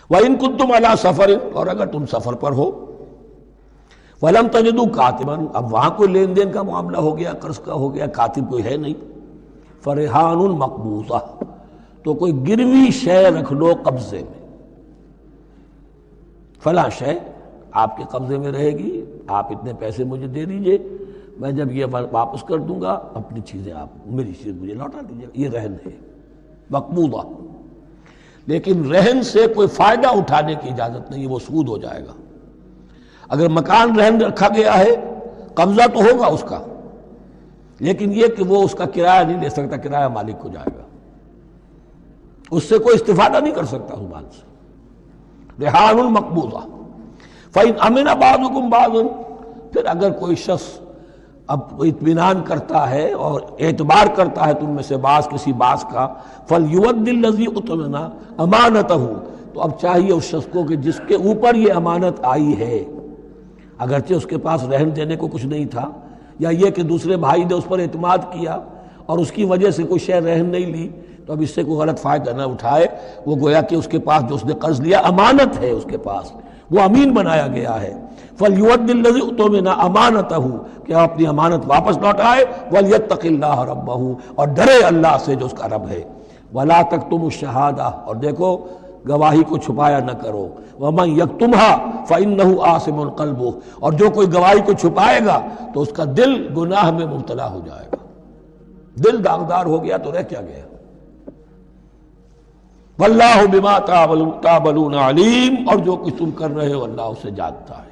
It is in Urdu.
وَإِن كُنتُمْ عَلَىٰ سَفَرٍ، اور اگر تم سفر پر ہو، وَلَمْ تَجِدُوا كَاتِبًا، اب وہاں کوئی لین دین کا معاملہ ہو گیا، قرض کا ہو گیا، کاتب کوئی ہے نہیں، فَرِحَانٌ مَقْبُوضَةٌ، تو کوئی گروی شے رکھ لو قبضے میں، فلاں شے آپ کے قبضے میں رہے گی، آپ اتنے پیسے مجھے دے دیجئے، میں جب یہ واپس کر دوں گا اپنی چیزیں آپ میری چیز مجھے لوٹا دیجیے، یہ رہن ہے مقبوضہ۔ لیکن رہن سے کوئی فائدہ اٹھانے کی اجازت نہیں، وہ سود ہو جائے گا۔ اگر مکان رہن رکھا گیا ہے قبضہ تو ہوگا اس کا، لیکن یہ کہ وہ اس کا کرایہ نہیں لے سکتا، کرایہ مالک کو جائے گا، اس سے کوئی استفادہ نہیں کر سکتا اس مال سے۔ رہان مقبوضہ۔ فَإِنْ أَمِنَ بَعْضُكُمْ بَعْضًا، پھر اگر کوئی شخص اب اطمینان کرتا ہے اور اعتبار کرتا ہے تم میں سے بعض کسی بعض کا، فَلْيُوَدِّ الَّذِي اُؤْتُمِنَ أَمَانَتَهُ، تو اب چاہیے اس شخص کو کہ جس کے اوپر یہ امانت آئی ہے، اگرچہ اس کے پاس رہن دینے کو کچھ نہیں تھا، یا یہ کہ دوسرے بھائی نے اس پر اعتماد کیا اور اس کی وجہ سے کوئی شے رہن نہیں لی، تو اب اس سے کوئی غلط فائدہ نہ اٹھائے، وہ گویا کہ اس کے پاس جو اس نے قرض لیا امانت ہے، اس کے پاس وہ امین بنایا گیا ہے۔ فَلْيُوَدِّ الَّذِي اُؤْتُمِنَ أَمَانَتَهُ، کہ اپنی امانت واپس لوٹائے، وَلْيَتَّقِ اللَّهَ رَبَّهُ، اور ڈرے اللہ سے جو اس کا رب ہے۔ وَلَا تَكْتُمُوا الشَّهَادَةَ، اور دیکھو گواہی کو چھپایا نہ کرو، وَمَن يَكْتُمْهَا فَإِنَّهُ آثِمٌ قَلْبُهُ، اور جو کوئی گواہی کو چھپائے گا تو اس کا دل گناہ میں مبتلا ہو جائے گا، دل داغدار ہو گیا تو رہ کیا گیا۔ واللہ بما تعملون علیم، اور جو کچھ تم کر رہے ہو اللہ اسے جانتا ہے۔